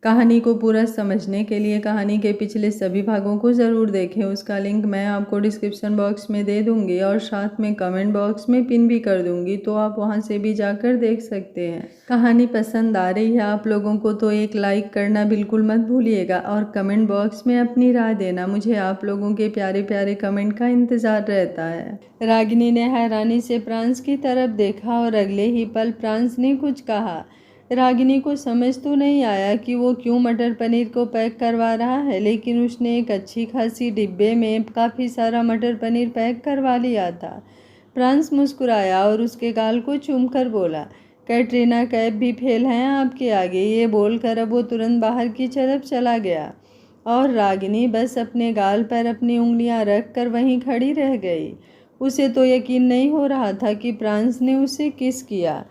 कहानी को पूरा समझने के लिए कहानी के पिछले सभी भागों को ज़रूर देखें। उसका लिंक मैं आपको डिस्क्रिप्शन बॉक्स में दे दूंगी और साथ में कमेंट बॉक्स में पिन भी कर दूंगी, तो आप वहां से भी जाकर देख सकते हैं। कहानी पसंद आ रही है आप लोगों को तो एक लाइक करना बिल्कुल मत भूलिएगा और कमेंट बॉक्स में अपनी राय देना। मुझे आप लोगों के प्यारे प्यारे कमेंट का इंतज़ार रहता है। रागिनी ने हैरानी से प्रांस की तरफ देखा और अगले ही पल प्रांस ने कुछ कहा। रागिनी को समझ तो नहीं आया कि वो क्यों मटर पनीर को पैक करवा रहा है, लेकिन उसने एक अच्छी खासी डिब्बे में काफ़ी सारा मटर पनीर पैक करवा लिया था। प्रांस मुस्कुराया और उसके गाल को चूमकर बोला, कैटरीना कैफ भी फेल हैं आपके आगे। ये बोलकर अब वो तुरंत बाहर की तरफ चला गया और रागिनी बस अपने गाल पर अपनी उंगलियां रख कर वहीं खड़ी रह गई। उसे तो यकीन नहीं हो रहा था कि प्रांस ने उसे किस किया।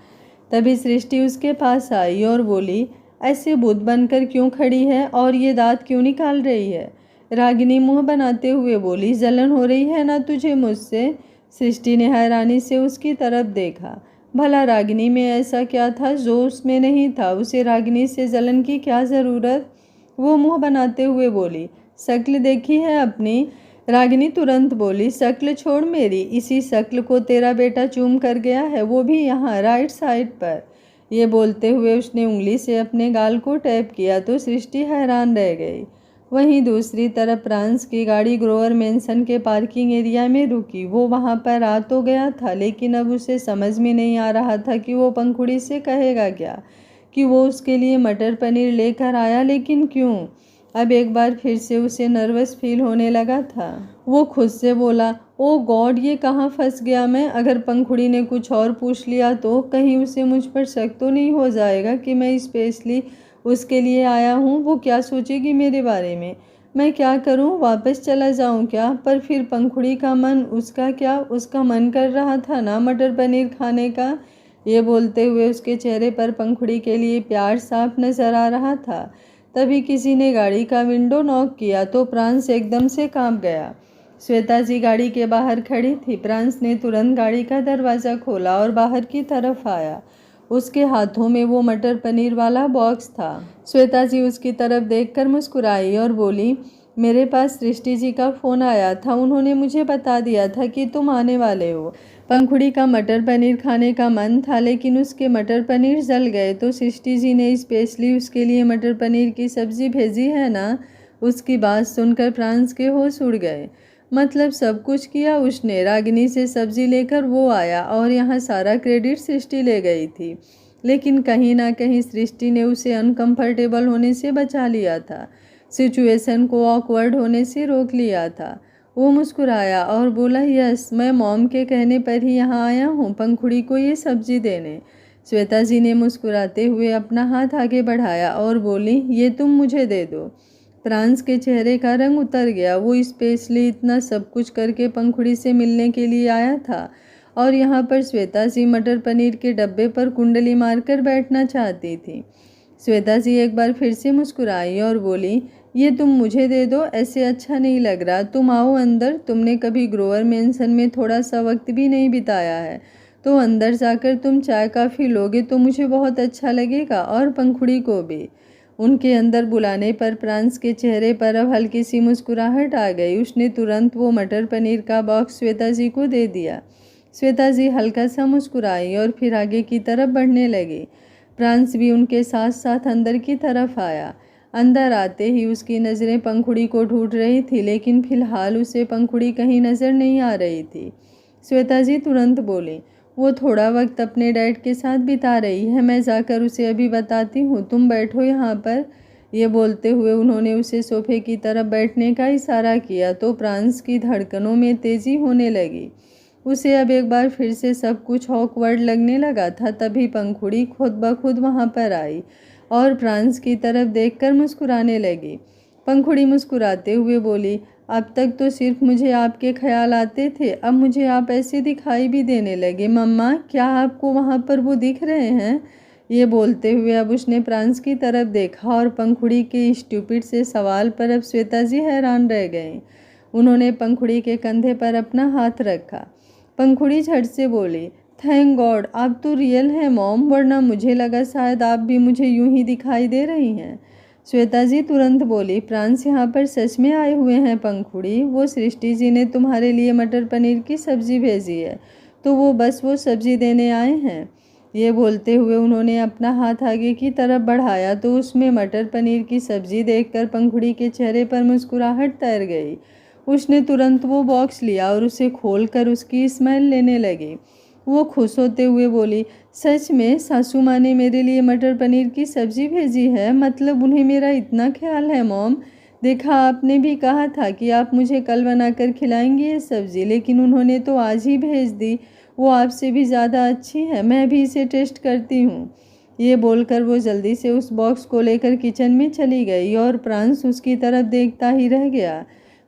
तभी सृष्टि उसके पास आई और बोली, ऐसे भूत बनकर क्यों खड़ी है और ये दांत क्यों निकाल रही है? रागिनी मुंह बनाते हुए बोली, जलन हो रही है ना तुझे मुझसे? सृष्टि ने हैरानी से उसकी तरफ देखा। भला रागिनी में ऐसा क्या था जो उसमें नहीं था? उसे रागिनी से जलन की क्या ज़रूरत? वो मुंह बनाते हुए बोली, शक्ल देखी है अपनी? रागिनी तुरंत बोली, शक्ल छोड़ मेरी, इसी शक्ल को तेरा बेटा चूम कर गया है, वो भी यहाँ राइट साइड पर। ये बोलते हुए उसने उंगली से अपने गाल को टैप किया तो सृष्टि हैरान रह गई। वहीं दूसरी तरफ प्रांस की गाड़ी ग्रोवर मेंशन के पार्किंग एरिया में रुकी। वो वहाँ पर आ तो गया था, लेकिन अब उसे समझ में नहीं आ रहा था कि वो पंखुड़ी से कहेगा क्या, कि वो उसके लिए मटर पनीर लेकर आया, लेकिन क्यों? अब एक बार फिर से उसे नर्वस फील होने लगा था। वो खुद से बोला, ओ गॉड, ये कहाँ फंस गया मैं? अगर पंखुड़ी ने कुछ और पूछ लिया तो कहीं उसे मुझ पर शक तो नहीं हो जाएगा कि मैं स्पेशली उसके लिए आया हूँ? वो क्या सोचेगी मेरे बारे में? मैं क्या करूँ, वापस चला जाऊँ क्या? पर फिर पंखुड़ी का मन, उसका क्या? उसका मन कर रहा था ना मटर पनीर खाने का। ये बोलते हुए उसके चेहरे पर पंखुड़ी के लिए प्यार साफ नजर आ रहा था। तभी किसी ने गाड़ी का विंडो नॉक किया तो प्रांस एकदम से कांप गया। श्वेता जी गाड़ी के बाहर खड़ी थी। प्रांस ने तुरंत गाड़ी का दरवाज़ा खोला और बाहर की तरफ आया। उसके हाथों में वो मटर पनीर वाला बॉक्स था। श्वेता जी उसकी तरफ देखकर मुस्कुराई और बोली, मेरे पास सृष्टि जी का फ़ोन आया था, उन्होंने मुझे बता दिया था कि तुम आने वाले हो। पंखुड़ी का मटर पनीर खाने का मन था, लेकिन उसके मटर पनीर जल गए, तो सृष्टि जी ने स्पेशली उसके लिए मटर पनीर की सब्ज़ी भेजी है ना। उसकी बात सुनकर प्रांस के होश उड़ गए। मतलब सब कुछ किया उसने? रागिनी से सब्ज़ी लेकर वो आया और यहाँ सारा क्रेडिट सृष्टि ले गई थी, लेकिन कहीं ना कहीं सृष्टि ने उसे अनकंफर्टेबल होने से बचा लिया था, सिचुएशन को ऑकवर्ड होने से रोक लिया था। वो मुस्कुराया और बोला, यस, मैं मॉम के कहने पर ही यहाँ आया हूँ पंखुड़ी को ये सब्जी देने। श्वेता जी ने मुस्कुराते हुए अपना हाथ आगे बढ़ाया और बोली, ये तुम मुझे दे दो। प्रांस के चेहरे का रंग उतर गया। वो स्पेशली इतना सब कुछ करके पंखुड़ी से मिलने के लिए आया था और यहाँ पर श्वेता जी मटर पनीर के डब्बे पर कुंडली मारकर बैठना चाहती थी। श्वेता जी एक बार फिर से मुस्कुराई और बोली, ये तुम मुझे दे दो, ऐसे अच्छा नहीं लग रहा। तुम आओ अंदर, तुमने कभी ग्रोवर मेंशन में थोड़ा सा वक्त भी नहीं बिताया है, तो अंदर जाकर तुम चाय कॉफ़ी लोगे तो मुझे बहुत अच्छा लगेगा और पंखुड़ी को भी। उनके अंदर बुलाने पर प्रांस के चेहरे पर अब हल्की सी मुस्कुराहट आ गई। उसने तुरंत वो मटर पनीर का बॉक्स श्वेता जी को दे दिया। श्वेता जी हल्का सा मुस्कुराई और फिर आगे की तरफ बढ़ने लगी। प्रांस भी उनके साथ साथ अंदर की तरफ आया। अंदर आते ही उसकी नज़रें पंखुड़ी को ढूंढ रही थी, लेकिन फिलहाल उसे पंखुड़ी कहीं नज़र नहीं आ रही थी। श्वेता जी तुरंत बोली, वो थोड़ा वक्त अपने डैड के साथ बिता रही है, मैं जाकर उसे अभी बताती हूँ, तुम बैठो यहाँ पर। ये बोलते हुए उन्होंने उसे सोफे की तरफ बैठने का इशारा किया तो प्रांस की धड़कनों में तेज़ी होने लगी। उसे अब एक बार फिर से सब कुछ ऑकवर्ड लगने लगा था। तभी पंखुड़ी खुद ब खुद वहाँ पर आई और प्रांस की तरफ देखकर मुस्कुराने लगी। पंखुड़ी मुस्कुराते हुए बोली, अब तक तो सिर्फ मुझे आपके ख्याल आते थे, अब मुझे आप ऐसे दिखाई भी देने लगे। मम्मा, क्या आपको वहाँ पर वो दिख रहे हैं? ये बोलते हुए अब उसने प्रांस की तरफ देखा और पंखुड़ी के स्टूपिड से सवाल पर अब श्वेता जी हैरान रह गए। उन्होंने पंखुड़ी के कंधे पर अपना हाथ रखा। पंखुड़ी झट से बोली, थैंक गॉड, आप तो रियल हैं मॉम, वरना मुझे लगा शायद आप भी मुझे यूं ही दिखाई दे रही हैं। श्वेता जी तुरंत बोली, प्रांस यहाँ पर सच में आए हुए हैं पंखुड़ी? वो सृष्टि जी ने तुम्हारे लिए मटर पनीर की सब्जी भेजी है, तो वो बस वो सब्जी देने आए हैं। ये बोलते हुए उन्होंने अपना हाथ आगे की तरफ बढ़ाया तो उसमें मटर पनीर की सब्जी देखकर पंखुड़ी के चेहरे पर मुस्कुराहट तैर गई। उसने तुरंत वो बॉक्स लिया और उसे खोलकर उसकी स्मेल लेने लगी। वो खुश होते हुए बोली, सच में सासू माँ ने मेरे लिए मटर पनीर की सब्जी भेजी है? मतलब उन्हें मेरा इतना ख्याल है मॉम। देखा, आपने भी कहा था कि आप मुझे कल बनाकर खिलाएंगी ये सब्जी, लेकिन उन्होंने तो आज ही भेज दी। वो आपसे भी ज़्यादा अच्छी है, मैं भी इसे टेस्ट करती हूँ। ये बोलकर वो जल्दी से उस बॉक्स को लेकर किचन में चली गई और प्रांस उसकी तरफ देखता ही रह गया।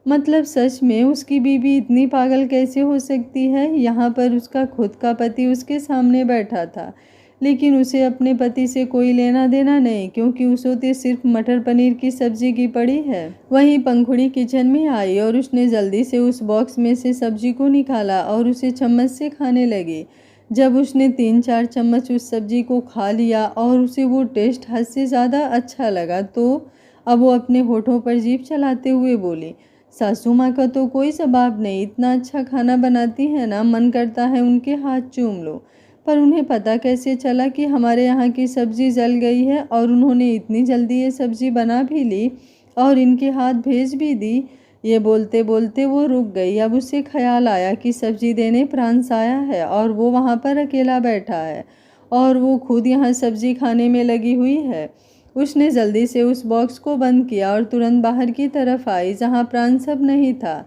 मतलब सच में उसकी बीवी इतनी पागल कैसे हो सकती है? यहाँ पर उसका खुद का पति उसके सामने बैठा था, लेकिन उसे अपने पति से कोई लेना देना नहीं, क्योंकि उसे तो सिर्फ मटर पनीर की सब्जी की पड़ी है। वहीं पंखुड़ी किचन में आई और उसने जल्दी से उस बॉक्स में से सब्जी को निकाला और उसे चम्मच से खाने लगी। जब उसने 3-4 चम्मच उस सब्जी को खा लिया और उसे वो टेस्ट हद से ज़्यादा अच्छा लगा, तो अब वो अपने होठों पर जीभ चलाते हुए बोली, सासू माँ का तो कोई जवाब नहीं, इतना अच्छा खाना बनाती है ना, मन करता है उनके हाथ चूम लो। पर उन्हें पता कैसे चला कि हमारे यहाँ की सब्ज़ी जल गई है और उन्होंने इतनी जल्दी ये सब्ज़ी बना भी ली और इनके हाथ भेज भी दी? ये बोलते बोलते वो रुक गई। अब उसे ख्याल आया कि सब्ज़ी देने प्रांस आया है और वो वहाँ पर अकेला बैठा है और वो खुद यहाँ सब्ज़ी खाने में लगी हुई है। उसने जल्दी से उस बॉक्स को बंद किया और तुरंत बाहर की तरफ आई, जहाँ प्रांस अब नहीं था।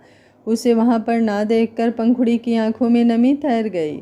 उसे वहाँ पर ना देखकर पंखुड़ी की आंखों में नमी तैर गई।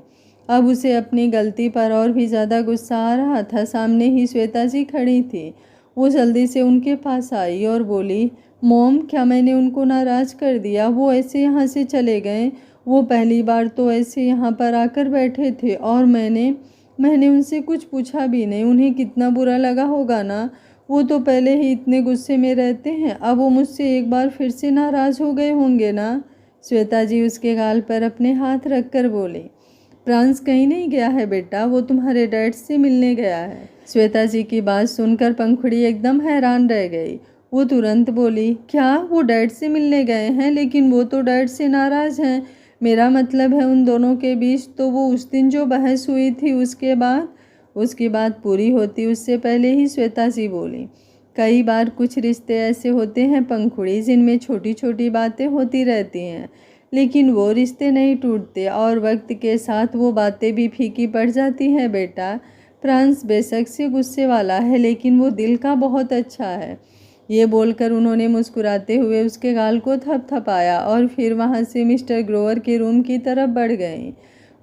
अब उसे अपनी गलती पर और भी ज़्यादा गुस्सा आ रहा था। सामने ही श्वेता जी खड़ी थी। वो जल्दी से उनके पास आई और बोली, मॉम, क्या मैंने उनको नाराज़ कर दिया? वो ऐसे यहाँ से चले गए। वो पहली बार तो ऐसे यहाँ पर आकर बैठे थे और मैंने उनसे कुछ पूछा भी नहीं। उन्हें कितना बुरा लगा होगा ना। वो तो पहले ही इतने गुस्से में रहते हैं, अब वो मुझसे एक बार फिर से नाराज़ हो गए होंगे ना। श्वेता जी उसके गाल पर अपने हाथ रखकर बोली, प्रांस कहीं नहीं गया है बेटा, वो तुम्हारे डैड से मिलने गया है। श्वेता जी की बात सुनकर पंखुड़ी एकदम हैरान रह गई। वो तुरंत बोली, क्या वो डैड से मिलने गए हैं? लेकिन वो तो डैड से नाराज़ हैं। मेरा मतलब है उन दोनों के बीच तो वो उस दिन जो बहस हुई थी उसकी बात पूरी होती उससे पहले ही श्वेता जी बोली, कई बार कुछ रिश्ते ऐसे होते हैं पंखुड़ी, जिनमें छोटी छोटी बातें होती रहती हैं, लेकिन वो रिश्ते नहीं टूटते और वक्त के साथ वो बातें भी फीकी पड़ जाती हैं बेटा। प्रांस बेशक से गुस्से वाला है, लेकिन वो दिल का बहुत अच्छा है। ये बोलकर उन्होंने मुस्कुराते हुए उसके गाल को थपथपाया और फिर वहाँ से मिस्टर ग्रोवर के रूम की तरफ बढ़ गईं।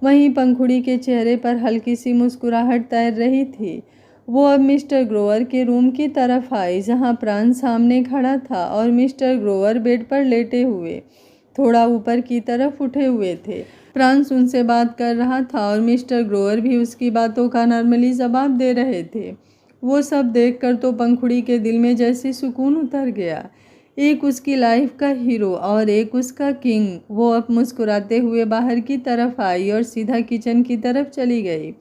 वहीं पंखुड़ी के चेहरे पर हल्की सी मुस्कुराहट तैर रही थी। वो अब मिस्टर ग्रोवर के रूम की तरफ आई, जहाँ प्रांस सामने खड़ा था और मिस्टर ग्रोवर बेड पर लेटे हुए थोड़ा ऊपर की तरफ उठे हुए थे। प्रांस उनसे बात कर रहा था और मिस्टर ग्रोवर भी उसकी बातों का नॉर्मली जवाब दे रहे थे। वो सब देखकर तो पंखुड़ी के दिल में जैसे सुकून उतर गया। एक उसकी लाइफ का हीरो और एक उसका किंग। वो अब मुस्कुराते हुए बाहर की तरफ आई और सीधा किचन की तरफ चली गई।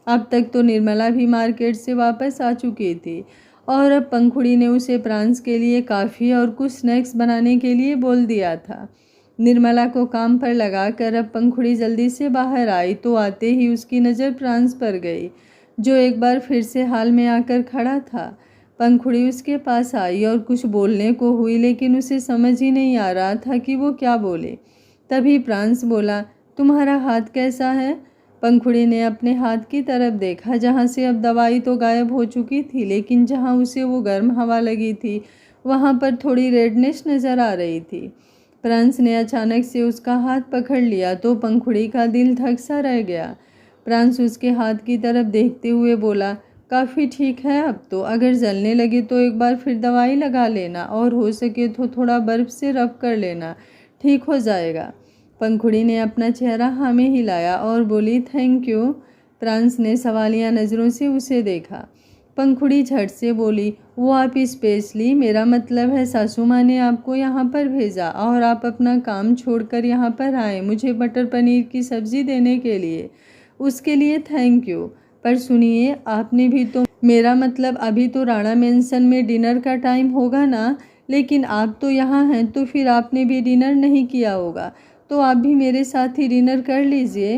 अब तक तो निर्मला भी मार्केट से वापस आ चुकी थी और अब पंखुड़ी ने उसे प्रांस के लिए काफ़ी और कुछ स्नैक्स बनाने के लिए बोल दिया था। निर्मला को काम पर लगाकर अब पंखुड़ी जल्दी से बाहर आई तो आते ही उसकी नज़र प्रांस पर गई, जो एक बार फिर से हाल में आकर खड़ा था। पंखुड़ी उसके पास आई और कुछ बोलने को हुई, लेकिन उसे समझ ही नहीं आ रहा था कि वो क्या बोले। तभी प्रांस बोला, तुम्हारा हाथ कैसा है? पंखुड़ी ने अपने हाथ की तरफ देखा, जहाँ से अब दवाई तो गायब हो चुकी थी, लेकिन जहाँ उसे वो गर्म हवा लगी थी वहाँ पर थोड़ी रेडनेस नज़र आ रही थी। प्रांस ने अचानक से उसका हाथ पकड़ लिया तो पंखुड़ी का दिल धक सा रह गया। प्रांस उसके हाथ की तरफ देखते हुए बोला, काफ़ी ठीक है अब तो। अगर जलने लगे तो एक बार फिर दवाई लगा लेना और हो सके तो थोड़ा बर्फ़ से रब कर लेना, ठीक हो जाएगा। पंखुड़ी ने अपना चेहरा हाँ में हिलाया और बोली, थैंक यू। प्रांस ने सवालिया नज़रों से उसे देखा। पंखुड़ी झट से बोली, वो आप स्पेशली, मेरा मतलब है सासू माँ ने आपको यहाँ पर भेजा और आप अपना काम छोड़कर यहाँ पर आए मुझे मटर पनीर की सब्ज़ी देने के लिए। उसके लिए थैंक यू। पर सुनिए, आपने भी तो, मेरा मतलब अभी तो राणा मेंशन में डिनर का टाइम होगा ना, लेकिन आप तो यहाँ हैं तो फिर आपने भी डिनर नहीं किया होगा, तो आप भी मेरे साथ ही डिनर कर लीजिए।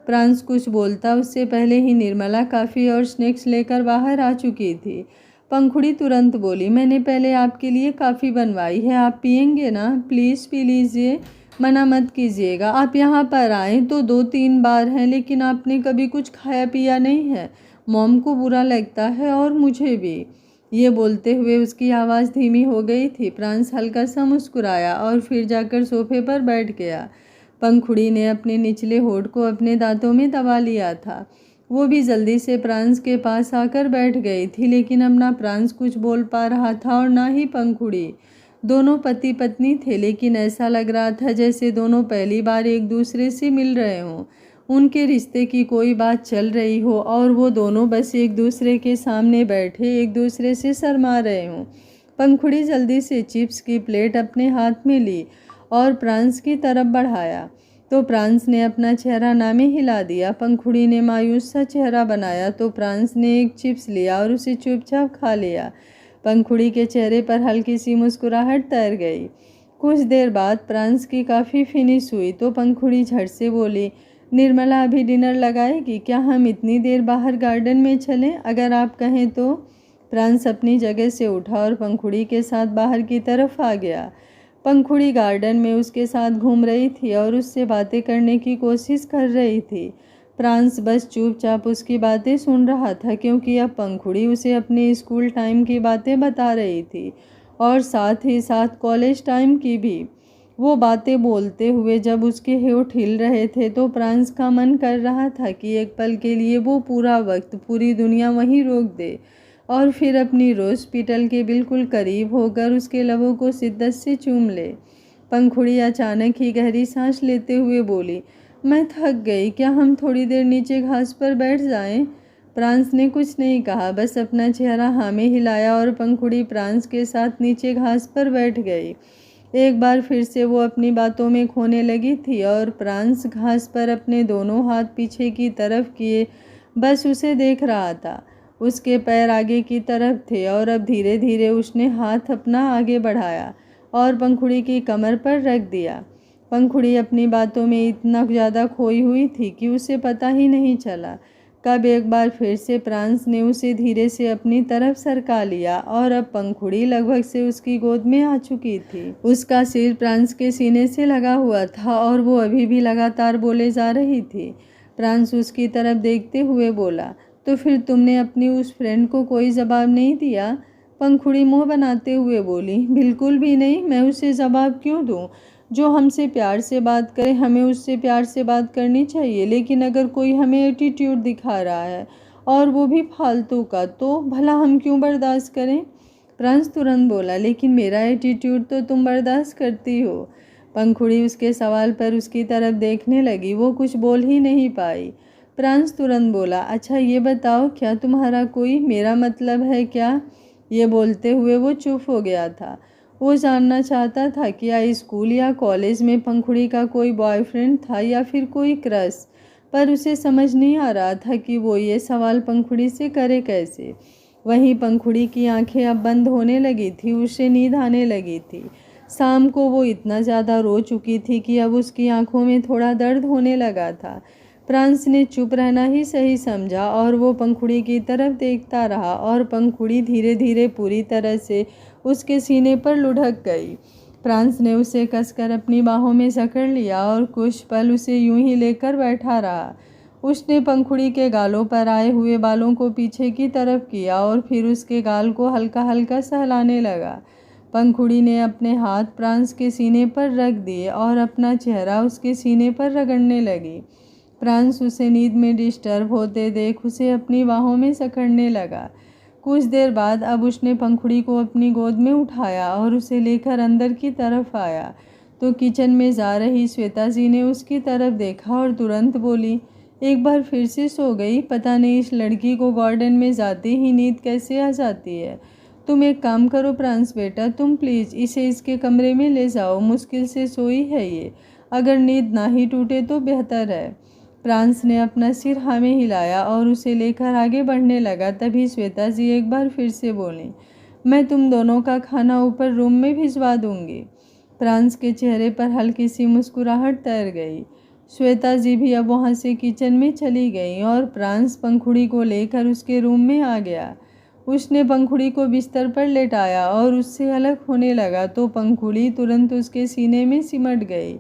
प्रांस कुछ बोलता उससे पहले ही निर्मला काफ़ी और स्नैक्स लेकर बाहर आ चुकी थी। पंखुड़ी तुरंत बोली, मैंने पहले आपके लिए काफ़ी बनवाई है, आप पियेंगे ना? प्लीज़ पी लीजिए, मना मत कीजिएगा। आप यहाँ पर आए तो 2-3 बार हैं, लेकिन आपने कभी कुछ खाया पिया नहीं है। मॉम को बुरा लगता है और मुझे भी। ये बोलते हुए उसकी आवाज़ धीमी हो गई थी। प्रांस हल्का सा मुस्कुराया और फिर जाकर सोफे पर बैठ गया। पंखुड़ी ने अपने निचले होठ को अपने दांतों में दबा लिया था। वो भी जल्दी से प्रांस के पास आकर बैठ गई थी, लेकिन अब ना प्रांस कुछ बोल पा रहा था और ना ही पंखुड़ी। दोनों पति पत्नी थे, लेकिन ऐसा लग रहा था जैसे दोनों पहली बार एक दूसरे से मिल रहे हों। उनके रिश्ते की कोई बात चल रही हो और वो दोनों बस एक दूसरे के सामने बैठे एक दूसरे से शर्मा रहे हों। पंखुड़ी जल्दी से चिप्स की प्लेट अपने हाथ में ली और प्रांस की तरफ बढ़ाया तो प्रांस ने अपना चेहरा नामे हिला दिया। पंखुड़ी ने मायूस सा चेहरा बनाया तो प्रांस ने एक चिप्स लिया और उसे चुपचाप खा लिया। पंखुड़ी के चेहरे पर हल्की सी मुस्कुराहट तैर गई। कुछ देर बाद प्रांस की काफ़ी फिनिश हुई तो पंखुड़ी झट से बोली, निर्मला अभी डिनर लगाएगी क्या? हम इतनी देर बाहर गार्डन में चलें? अगर आप कहें तो। प्रांस अपनी जगह से उठा और पंखुड़ी के साथ बाहर की तरफ आ गया। पंखुड़ी गार्डन में उसके साथ घूम रही थी और उससे बातें करने की कोशिश कर रही थी। प्रांस बस चुपचाप उसकी बातें सुन रहा था, क्योंकि अब पंखुड़ी उसे अपने स्कूल टाइम की बातें बता रही थी और साथ ही साथ कॉलेज टाइम की भी। वो बातें बोलते हुए जब उसके होंठ हिल रहे थे तो प्रांस का मन कर रहा था कि एक पल के लिए वो पूरा वक्त, पूरी दुनिया वहीं रोक दे और फिर अपनी रोज़ पीटल के बिल्कुल करीब होकर उसके लबों को शिद्दत से चूम ले। पंखुड़ी अचानक ही गहरी सांस लेते हुए बोली, मैं थक गई, क्या हम थोड़ी देर नीचे घास पर बैठ जाएं? प्रांस ने कुछ नहीं कहा, बस अपना चेहरा हाँ में हिलाया और पंखुड़ी प्रांस के साथ नीचे घास पर बैठ गई। एक बार फिर से वो अपनी बातों में खोने लगी थी और प्रांस घास पर अपने दोनों हाथ पीछे की तरफ किए बस उसे देख रहा था। उसके पैर आगे की तरफ थे और अब धीरे धीरे उसने हाथ अपना आगे बढ़ाया और पंखुड़ी की कमर पर रख दिया। पंखुड़ी अपनी बातों में इतना ज़्यादा खोई हुई थी कि उसे पता ही नहीं चला कब एक बार फिर से प्रांस ने उसे धीरे से अपनी तरफ सरका लिया और अब पंखुड़ी लगभग से उसकी गोद में आ चुकी थी। उसका सिर प्रांस के सीने से लगा हुआ था और वो अभी भी लगातार बोले जा रही थी। प्रांस उसकी तरफ देखते हुए बोला, तो फिर तुमने अपनी उस फ्रेंड को कोई जवाब नहीं दिया? पंखुड़ी मुंह बनाते हुए बोली, बिल्कुल भी नहीं, मैं उसे जवाब क्यों दूं? जो हमसे प्यार से बात करे हमें उससे प्यार से बात करनी चाहिए, लेकिन अगर कोई हमें एटीट्यूड दिखा रहा है और वो भी फालतू का, तो भला हम क्यों बर्दाश्त करें? प्रांस तुरंत बोला, लेकिन मेरा एटीट्यूड तो तुम बर्दाश्त करती हो। पंखुड़ी उसके सवाल पर उसकी तरफ देखने लगी, वो कुछ बोल ही नहीं पाई। प्रांस तुरंत बोला, अच्छा ये बताओ, क्या तुम्हारा कोई, मेरा मतलब है क्या? ये बोलते हुए वो चुप हो गया था। वो जानना चाहता था कि या स्कूल या कॉलेज में पंखुड़ी का कोई बॉयफ्रेंड था या फिर कोई क्रश, पर उसे समझ नहीं आ रहा था कि वो ये सवाल पंखुड़ी से करे कैसे। वहीं पंखुड़ी की आंखें अब बंद होने लगी थी, उसे नींद आने लगी थी। शाम को वो इतना ज़्यादा रो चुकी थी कि अब उसकी आंखों में थोड़ा दर्द होने लगा था। प्रांस ने चुप रहना ही सही समझा और वो पंखुड़ी की तरफ देखता रहा और पंखुड़ी धीरे धीरे पूरी तरह से उसके सीने पर लुढ़क गई। प्रांस ने उसे कसकर अपनी बाहों में जकड़ लिया और कुछ पल उसे यूं ही लेकर बैठा रहा। उसने पंखुड़ी के गालों पर आए हुए बालों को पीछे की तरफ किया और फिर उसके गाल को हल्का हल्का सहलाने लगा। पंखुड़ी ने अपने हाथ प्रांस के सीने पर रख दिए और अपना चेहरा उसके सीने पर रगड़ने लगी। प्रांस उसे नींद में डिस्टर्ब होते देख उसे अपनी बाहों में जकड़ने लगा। कुछ देर बाद अब उसने पंखुड़ी को अपनी गोद में उठाया और उसे लेकर अंदर की तरफ आया तो किचन में जा रही श्वेता जी ने उसकी तरफ देखा और तुरंत बोली, एक बार फिर से सो गई? पता नहीं इस लड़की को गार्डन में जाते ही नींद कैसे आ जाती है। तुम एक काम करो प्रांस बेटा, तुम प्लीज़ इसे इसके कमरे में ले जाओ, मुश्किल से सोई है ये, अगर नींद ना ही टूटे तो बेहतर है। फ्रांस ने अपना सिर हाँ में हिलाया और उसे लेकर आगे बढ़ने लगा। तभी श्वेता जी एक बार फिर से बोली, मैं तुम दोनों का खाना ऊपर रूम में भिजवा दूंगी। फ्रांस के चेहरे पर हल्की सी मुस्कुराहट तैर गई। श्वेता जी भी अब वहाँ से किचन में चली गई और फ्रांस पंखुड़ी को लेकर उसके रूम में आ गया। उसने पंखुड़ी को बिस्तर पर लेटाया और उससे अलग होने लगा तो पंखुड़ी तुरंत उसके सीने में सिमट गई,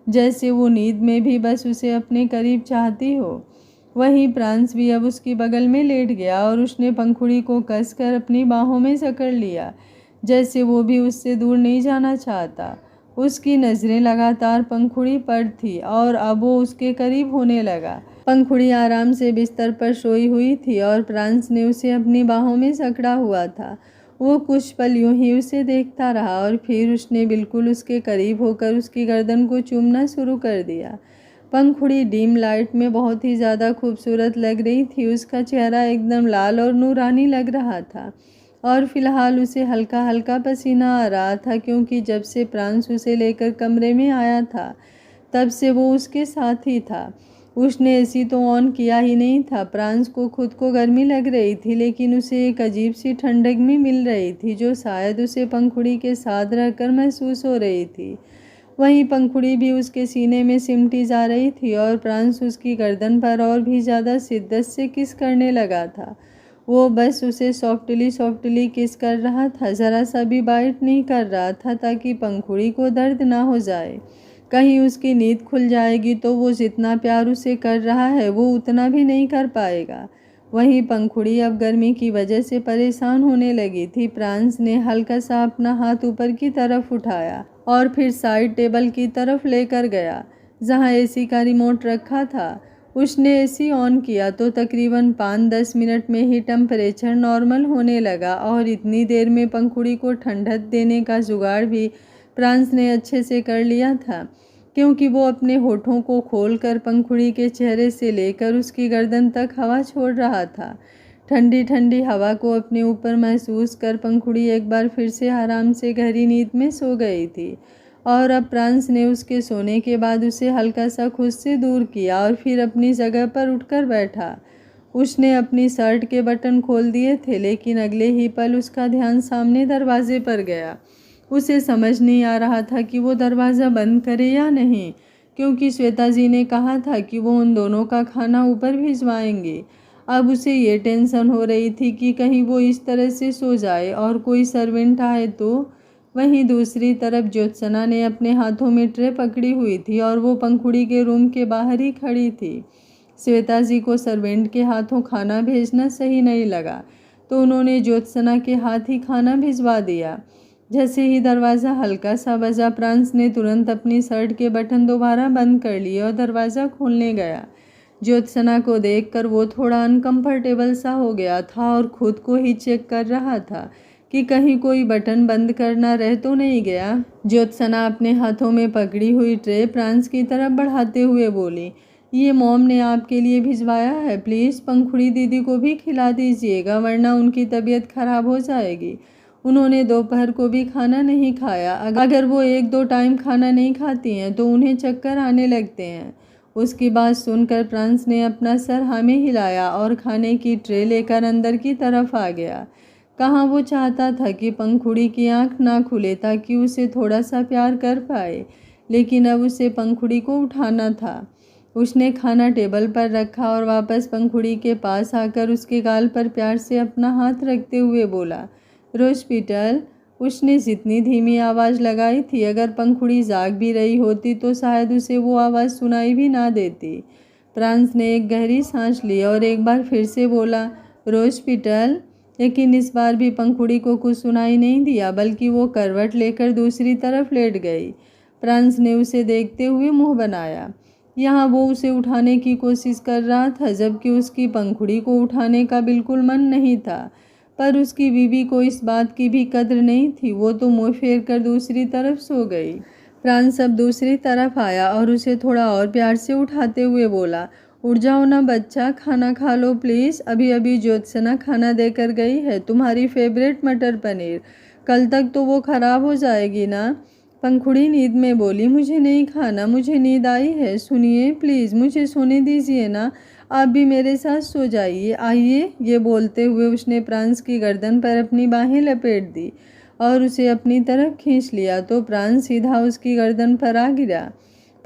जैसे वो नींद में भी बस उसे अपने करीब चाहती हो। वहीं फ्रांस भी अब उसकी बगल में लेट गया और उसने पंखुड़ी को कसकर अपनी बाहों में जकड़ लिया, जैसे वो भी उससे दूर नहीं जाना चाहता। उसकी नज़रें लगातार पंखुड़ी पर थी और अब वो उसके करीब होने लगा। पंखुड़ी आराम से बिस्तर पर सोई हुई थी और फ्रांस ने उसे अपनी बाहों में जकड़ा हुआ था। वो कुछ पल यूं ही उसे देखता रहा और फिर उसने बिल्कुल उसके करीब होकर उसकी गर्दन को चूमना शुरू कर दिया। पंखुड़ी डीम लाइट में बहुत ही ज़्यादा खूबसूरत लग रही थी। उसका चेहरा एकदम लाल और नूरानी लग रहा था और फिलहाल उसे हल्का हल्का पसीना आ रहा था, क्योंकि जब से फ्रांस उसे लेकर कमरे में आया था तब से वो उसके साथ ही था। उसने एसी तो ऑन किया ही नहीं था। फ्रांस को खुद को गर्मी लग रही थी, लेकिन उसे एक अजीब सी ठंडक भी मिल रही थी जो शायद उसे पंखुड़ी के साथ रहकर महसूस हो रही थी। वहीं पंखुड़ी भी उसके सीने में सिमटी जा रही थी और फ्रांस उसकी गर्दन पर और भी ज़्यादा शिद्दत से किस करने लगा था। वो बस उसे सॉफ्टली किस कर रहा था, ज़रा सा भी बाइट नहीं कर रहा था ताकि पंखुड़ी को दर्द ना हो जाए। कहीं उसकी नींद खुल जाएगी तो वो जितना प्यार उसे कर रहा है वो उतना भी नहीं कर पाएगा। वहीं पंखुड़ी अब गर्मी की वजह से परेशान होने लगी थी। फ्रांस ने हल्का सा अपना हाथ ऊपर की तरफ उठाया और फिर साइड टेबल की तरफ लेकर गया जहां एसी का रिमोट रखा था। उसने एसी ऑन किया तो तकरीबन 5-10 मिनट में ही टेम्परेचर नॉर्मल होने लगा और इतनी देर में पंखुड़ी को ठंडक देने का जुगाड़ भी फ्रांस ने अच्छे से कर लिया था, क्योंकि वो अपने होठों को खोलकर पंखुड़ी के चेहरे से लेकर उसकी गर्दन तक हवा छोड़ रहा था। ठंडी ठंडी हवा को अपने ऊपर महसूस कर पंखुड़ी एक बार फिर से आराम से गहरी नींद में सो गई थी और अब फ्रांस ने उसके सोने के बाद उसे हल्का सा खुद से दूर किया और फिर अपनी जगह पर उठकर बैठा। उसने अपनी शर्ट के बटन खोल दिए थे, लेकिन अगले ही पल उसका ध्यान सामने दरवाजे पर गया। उसे समझ नहीं आ रहा था कि वो दरवाज़ा बंद करे या नहीं, क्योंकि श्वेता जी ने कहा था कि वो उन दोनों का खाना ऊपर भिजवाएंगे। अब उसे ये टेंशन हो रही थी कि कहीं वो इस तरह से सो जाए और कोई सर्वेंट आए तो। वहीं दूसरी तरफ ज्योत्सना ने अपने हाथों में ट्रे पकड़ी हुई थी और वो पंखुड़ी के रूम के बाहर ही खड़ी थी। श्वेता जी को सर्वेंट के हाथों खाना भेजना सही नहीं लगा तो उन्होंने ज्योत्सना के हाथ ही खाना भिजवा दिया। जैसे ही दरवाज़ा हल्का सा बजा, फ्रांस ने तुरंत अपनी शर्ट के बटन दोबारा बंद कर लिए और दरवाज़ा खोलने गया। ज्योत्सना को देखकर वो थोड़ा अनकंफर्टेबल सा हो गया था और खुद को ही चेक कर रहा था कि कहीं कोई बटन बंद करना रह तो नहीं गया। ज्योत्सना अपने हाथों में पकड़ी हुई ट्रे फ्रांस की तरफ बढ़ाते हुए बोली, ये मॉम ने आपके लिए भिजवाया है, प्लीज़ पंखुड़ी दीदी को भी खिला दीजिएगा वरना उनकी तबीयत खराब हो जाएगी। उन्होंने दोपहर को भी खाना नहीं खाया। अगर वो 1-2 टाइम खाना नहीं खाती हैं तो उन्हें चक्कर आने लगते हैं। उसकी बात सुनकर फ्रांस ने अपना सर हाँ में हिलाया और खाने की ट्रे लेकर अंदर की तरफ आ गया। कहाँ वो चाहता था कि पंखुड़ी की आंख ना खुले ताकि उसे थोड़ा सा प्यार कर पाए, लेकिन अब उसे पंखुड़ी को उठाना था। उसने खाना टेबल पर रखा और वापस पंखुड़ी के पास आकर उसके गाल पर प्यार से अपना हाथ रखते हुए बोला, रोस्पिटल। उसने जितनी धीमी आवाज़ लगाई थी, अगर पंखुड़ी जाग भी रही होती तो शायद उसे वो आवाज़ सुनाई भी ना देती। फ्रांस ने एक गहरी सांस ली और एक बार फिर से बोला, रोस्पिटल। लेकिन इस बार भी पंखुड़ी को कुछ सुनाई नहीं दिया, बल्कि वो करवट लेकर दूसरी तरफ लेट गई। फ्रांस ने उसे देखते हुए मुंह बनाया। यहाँ वो उसे उठाने की कोशिश कर रहा था, जबकि उसकी पंखुड़ी को उठाने का बिल्कुल मन नहीं था। पर उसकी बीवी को इस बात की भी कद्र नहीं थी। वो तो मुँह फेर कर दूसरी तरफ सो गई। फ्रांस अब दूसरी तरफ आया और उसे थोड़ा और प्यार से उठाते हुए बोला, उठ जाओ ना बच्चा, खाना खा लो प्लीज़। अभी अभी ज्योत्सना खाना देकर गई है, तुम्हारी फेवरेट मटर पनीर। कल तक तो वो ख़राब हो जाएगी ना। पंखुड़ी नींद में बोली, मुझे नहीं खाना, मुझे नींद आई है, सुनिए प्लीज़ मुझे सोने दीजिए ना, आप भी मेरे साथ सो जाइए, आइए। ये बोलते हुए उसने प्रांस की गर्दन पर अपनी बाहें लपेट दी और उसे अपनी तरफ खींच लिया तो प्रांस सीधा उसकी गर्दन पर आ गिरा।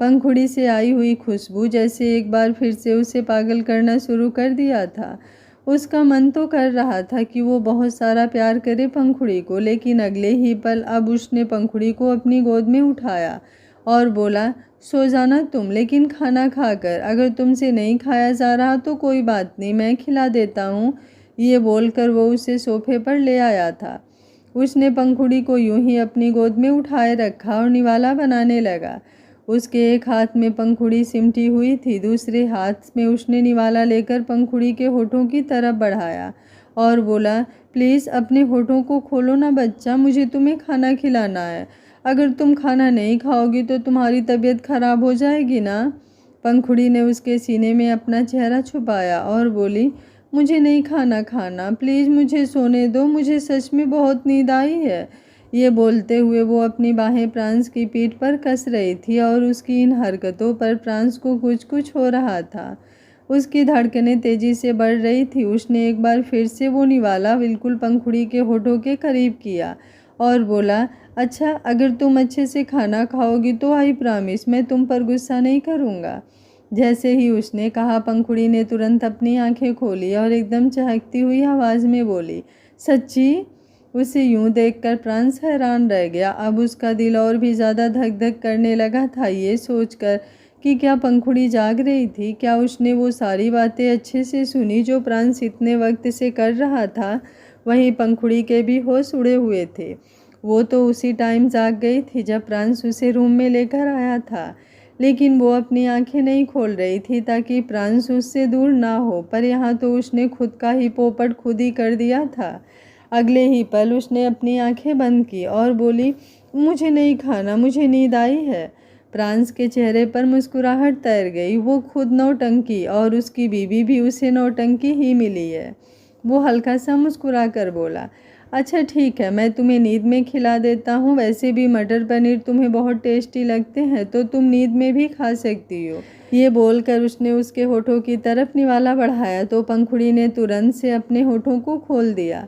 पंखुड़ी से आई हुई खुशबू जैसे एक बार फिर से उसे पागल करना शुरू कर दिया था। उसका मन तो कर रहा था कि वो बहुत सारा प्यार करे पंखुड़ी को, लेकिन अगले ही पल अब उसने पंखुड़ी को अपनी गोद में उठाया और बोला, सो जाना तुम, लेकिन खाना खाकर, अगर तुमसे नहीं खाया जा रहा तो कोई बात नहीं, मैं खिला देता हूँ। ये बोलकर वो उसे सोफे पर ले आया था। उसने पंखुड़ी को यूं ही अपनी गोद में उठाए रखा और निवाला बनाने लगा। उसके एक हाथ में पंखुड़ी सिमटी हुई थी, दूसरे हाथ में उसने निवाला लेकर पंखुड़ी के होठों की तरफ बढ़ाया और बोला, प्लीज़ अपने होठों को खोलो ना बच्चा, मुझे तुम्हें खाना खिलाना है। अगर तुम खाना नहीं खाओगी तो तुम्हारी तबीयत खराब हो जाएगी ना। पंखुड़ी ने उसके सीने में अपना चेहरा छुपाया और बोली, मुझे नहीं खाना, प्लीज़ मुझे सोने दो, मुझे सच में बहुत नींद आई है। ये बोलते हुए वो अपनी बाहें प्रांस की पीठ पर कस रही थी और उसकी इन हरकतों पर प्रांस को कुछ कुछ हो रहा था। उसकी धड़कनें तेजी से बढ़ रही थी। उसने एक बार फिर से वो निवाला बिल्कुल पंखुड़ी के होठों के करीब किया और बोला, अच्छा अगर तुम अच्छे से खाना खाओगी तो आई प्रॉमिस मैं तुम पर गुस्सा नहीं करूँगा। जैसे ही उसने कहा पंखुड़ी ने तुरंत अपनी आंखें खोली और एकदम चहकती हुई आवाज़ में बोली, सच्ची? उसे यूं देखकर प्रांस हैरान रह गया। अब उसका दिल और भी ज़्यादा धक धक करने लगा था, ये सोचकर कि क्या पंखुड़ी जाग रही थी, क्या उसने वो सारी बातें अच्छे से सुनी जो प्रांस इतने वक्त से कर रहा था। वहीं पंखुड़ी के भी होश उड़े हुए थे। वो तो उसी टाइम जाग गई थी जब प्रांस उसे रूम में लेकर आया था, लेकिन वो अपनी आंखें नहीं खोल रही थी ताकि प्रांस उससे दूर ना हो, पर यहाँ तो उसने खुद का ही पोपट खुद ही कर दिया था। अगले ही पल उसने अपनी आंखें बंद की और बोली, मुझे नहीं खाना, मुझे नींद आई है। प्रांस के चेहरे पर मुस्कुराहट तैर गई। वो खुद नौटंकी और उसकी बीवी भी उसे नौटंकी ही मिली है। वो हल्का सा मुस्कुरा कर बोला, अच्छा ठीक है, मैं तुम्हें नींद में खिला देता हूँ, वैसे भी मटर पनीर तुम्हें बहुत टेस्टी लगते हैं तो तुम नींद में भी खा सकती हो। ये बोलकर उसने उसके होठों की तरफ निवाला बढ़ाया तो पंखुड़ी ने तुरंत से अपने होठों को खोल दिया।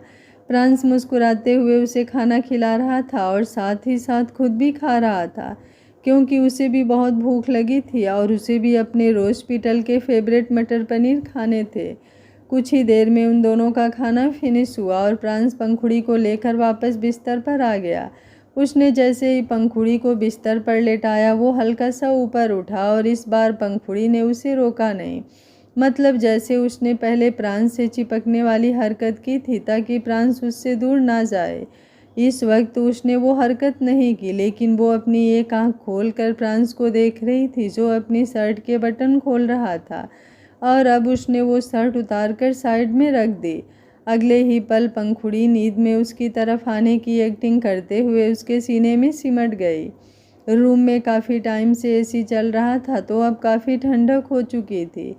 प्रांस मुस्कुराते हुए उसे खाना खिला रहा था और साथ ही साथ खुद भी खा रहा था, क्योंकि उसे भी बहुत भूख लगी थी और उसे भी अपने रोज पीटल के फेवरेट मटर पनीर खाने थे। कुछ ही देर में उन दोनों का खाना फिनिश हुआ और प्रांस पंखुड़ी को लेकर वापस बिस्तर पर आ गया। उसने जैसे ही पंखुड़ी को बिस्तर पर लेटाया वो हल्का सा ऊपर उठा और इस बार पंखुड़ी ने उसे रोका नहीं। मतलब जैसे उसने पहले प्रांस से चिपकने वाली हरकत की थी ताकि प्रांस उससे दूर ना जाए। इस वक्त उसने वो हरकत नहीं की, लेकिन वो अपनी एक आंख खोलकर प्रांस को देख रही थी जो अपनी शर्ट के बटन खोल रहा था और अब उसने वो शर्ट उतारकर साइड में रख दी। अगले ही पल पंखुड़ी नींद में उसकी तरफ आने की एक्टिंग करते हुए उसके सीने में सिमट गई। रूम में काफ़ी टाइम से एसी चल रहा था तो अब काफ़ी ठंडक हो चुकी थी,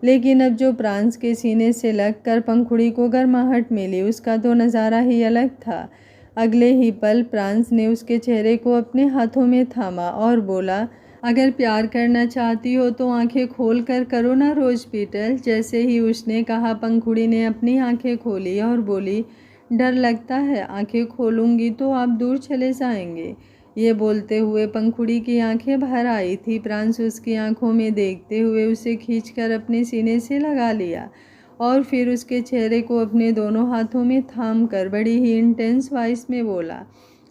लेकिन अब जो प्रांस के सीने से लगकर पंखुड़ी को गर्माहट मिली उसका तो नज़ारा ही अलग था। अगले ही पल प्रांस ने उसके चेहरे को अपने हाथों में थामा और बोला, अगर प्यार करना चाहती हो तो आंखें खोल कर करो ना रोज पीटल। जैसे ही उसने कहा पंखुड़ी ने अपनी आंखें खोली और बोली, डर लगता है, आंखें खोलूंगी तो आप दूर चले जाएंगे। ये बोलते हुए पंखुड़ी की आंखें भर आई थी। प्रांस उसकी आंखों में देखते हुए उसे खींचकर अपने सीने से लगा लिया और फिर उसके चेहरे को अपने दोनों हाथों में थाम कर बड़ी ही इंटेंस वॉइस में बोला,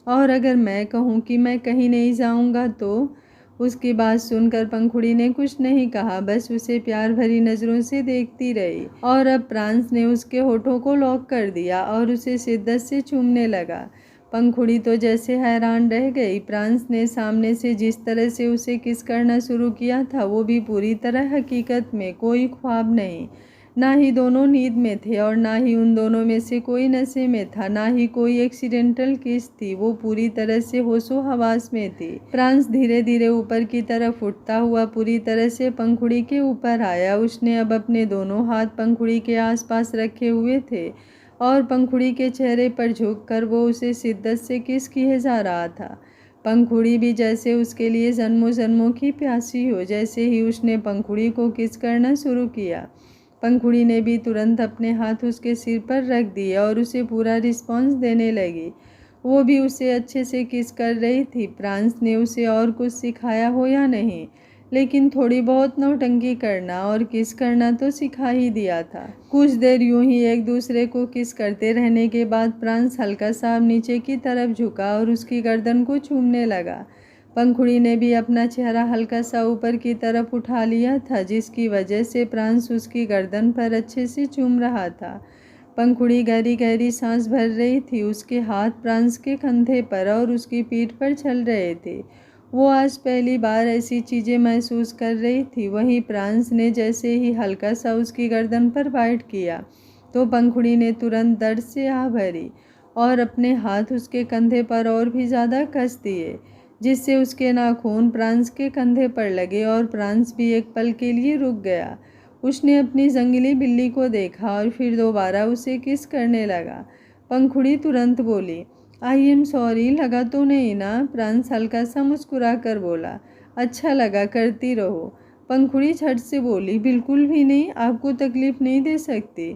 और अगर मैं कहूँ कि मैं कहीं नहीं जाऊँगा तो। उसकी बात सुनकर पंखुड़ी ने कुछ नहीं कहा, बस उसे प्यार भरी नज़रों से देखती रही और अब प्रांस ने उसके होठों को लॉक कर दिया और उसे शिद्दत से चूमने लगा। पंखुड़ी तो जैसे हैरान रह गई। प्रांस ने सामने से जिस तरह से उसे किस करना शुरू किया था वो भी पूरी तरह हकीकत में, कोई ख्वाब नहीं। ना ही दोनों नींद में थे और ना ही उन दोनों में से कोई नशे में था, ना ही कोई एक्सीडेंटल किस थी। वो पूरी तरह से होशो हवास में थी। प्रांस धीरे धीरे ऊपर की तरफ उठता हुआ पूरी तरह से पंखुड़ी के ऊपर आया। उसने अब अपने दोनों हाथ पंखुड़ी के आसपास रखे हुए थे और पंखुड़ी के चेहरे पर झुककर वो उसे शिद्दत से किस किए जा रहा था। पंखुड़ी भी जैसे उसके लिए जन्मों जन्मों की प्यासी हो। जैसे ही उसने पंखुड़ी को किस करना शुरू किया, पंखुड़ी ने भी तुरंत अपने हाथ उसके सिर पर रख दिए और उसे पूरा रिस्पॉन्स देने लगी। वो भी उसे अच्छे से किस कर रही थी। फ्रांस ने उसे और कुछ सिखाया हो या नहीं, लेकिन थोड़ी बहुत नौटंकी करना और किस करना तो सिखा ही दिया था। कुछ देर यूं ही एक दूसरे को किस करते रहने के बाद फ्रांस हल्का सा नीचे की तरफ झुका और उसकी गर्दन को चूमने लगा। पंखुड़ी ने भी अपना चेहरा हल्का सा ऊपर की तरफ उठा लिया था, जिसकी वजह से फ्रांस उसकी गर्दन पर अच्छे से चूम रहा था। पंखुड़ी गहरी गहरी सांस भर रही थी। उसके हाथ फ्रांस के कंधे पर और उसकी पीठ पर चल रहे थे। वो आज पहली बार ऐसी चीज़ें महसूस कर रही थी। वहीं फ्रांस ने जैसे ही हल्का सा उसकी गर्दन पर बाइट किया तो पंखुड़ी ने तुरंत दर्द से आह भरी और अपने हाथ उसके कंधे पर और भी ज़्यादा कस दिए, जिससे उसके नाखून फ्रांस के कंधे पर लगे और फ्रांस भी एक पल के लिए रुक गया। उसने अपनी जंगली बिल्ली को देखा और फिर दोबारा उसे किस करने लगा। पंखुड़ी तुरंत बोली, आई एम सॉरी, लगा तो नहीं ना? फ्रांस हल्का सा मुस्कुरा कर बोला, अच्छा लगा, करती रहो। पंखुड़ी झट से बोली, बिल्कुल भी नहीं, आपको तकलीफ नहीं दे सकती।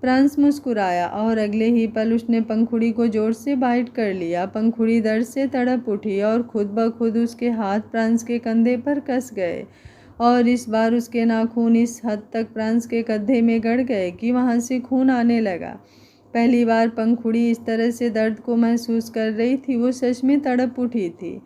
फ्रांस मुस्कुराया और अगले ही पल उसने पंखुड़ी को जोर से बाइट कर लिया। पंखुड़ी दर्द से तड़प उठी और खुद ब खुद उसके हाथ फ्रांस के कंधे पर कस गए और इस बार उसके नाखून इस हद तक फ्रांस के कंधे में गड़ गए कि वहां से खून आने लगा। पहली बार पंखुड़ी इस तरह से दर्द को महसूस कर रही थी। वो सच में तड़प उठी थी।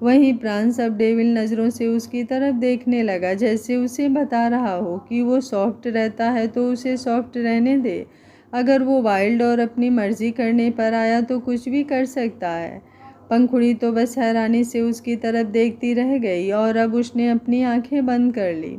वहीं फ्रांस अब डेविल नज़रों से उसकी तरफ देखने लगा, जैसे उसे बता रहा हो कि वो सॉफ्ट रहता है तो उसे सॉफ्ट रहने दे। अगर वो वाइल्ड और अपनी मर्जी करने पर आया तो कुछ भी कर सकता है। पंखुड़ी तो बस हैरानी से उसकी तरफ देखती रह गई और अब उसने अपनी आंखें बंद कर ली।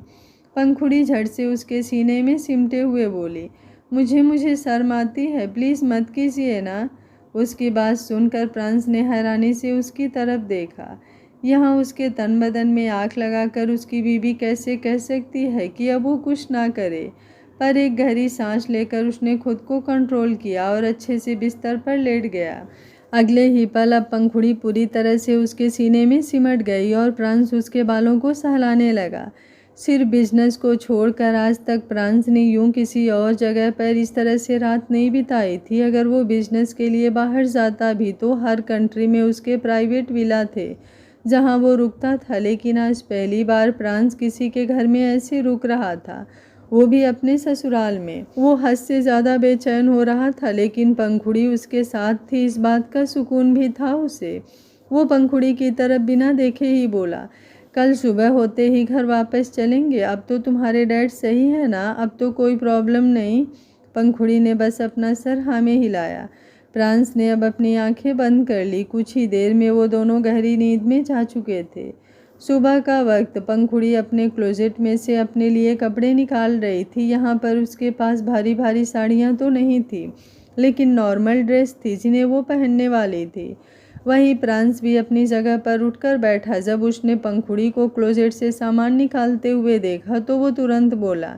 पंखुड़ी झट से उसके सीने में सिमटे हुए बोली, मुझे शर्म आती है, प्लीज़ मत कीजिए ना। उसकी बात सुनकर फ्रांस ने हैरानी से उसकी तरफ देखा। यहाँ उसके तन बदन में आँख लगाकर उसकी बीवी कैसे कह सकती है कि अब वो कुछ ना करे। पर एक गहरी सांस लेकर उसने खुद को कंट्रोल किया और अच्छे से बिस्तर पर लेट गया। अगले ही पल अब पंखुड़ी पूरी तरह से उसके सीने में सिमट गई और फ्रांस उसके बालों को सहलाने लगा। सिर्फ बिजनेस को छोड़कर आज तक फ्रांस ने यूं किसी और जगह पर इस तरह से रात नहीं बिताई थी। अगर वो बिजनेस के लिए बाहर जाता भी तो हर कंट्री में उसके प्राइवेट विला थे जहां वो रुकता था, लेकिन आज पहली बार फ्रांस किसी के घर में ऐसे रुक रहा था, वो भी अपने ससुराल में। वो हद से ज़्यादा बेचैन हो रहा था, लेकिन पंखुड़ी उसके साथ थी, इस बात का सुकून भी था उसे। वो पंखुड़ी की तरफ बिना देखे ही बोला, कल सुबह होते ही घर वापस चलेंगे। अब तो तुम्हारे डैड सही है ना? अब तो कोई प्रॉब्लम नहीं? पंखुड़ी ने बस अपना सर हाँ में हिलाया। फ्रांस ने अब अपनी आंखें बंद कर ली। कुछ ही देर में वो दोनों गहरी नींद में जा चुके थे। सुबह का वक्त। पंखुड़ी अपने क्लोजेट में से अपने लिए कपड़े निकाल रही थी। यहाँ पर उसके पास भारी भारी साड़ियाँ तो नहीं थी, लेकिन नॉर्मल ड्रेस थी जिन्हें वो पहनने वाली थी। वहीं फ्रांस भी अपनी जगह पर उठकर बैठा। जब उसने पंखुड़ी को क्लोजेट से सामान निकालते हुए देखा तो वो तुरंत बोला,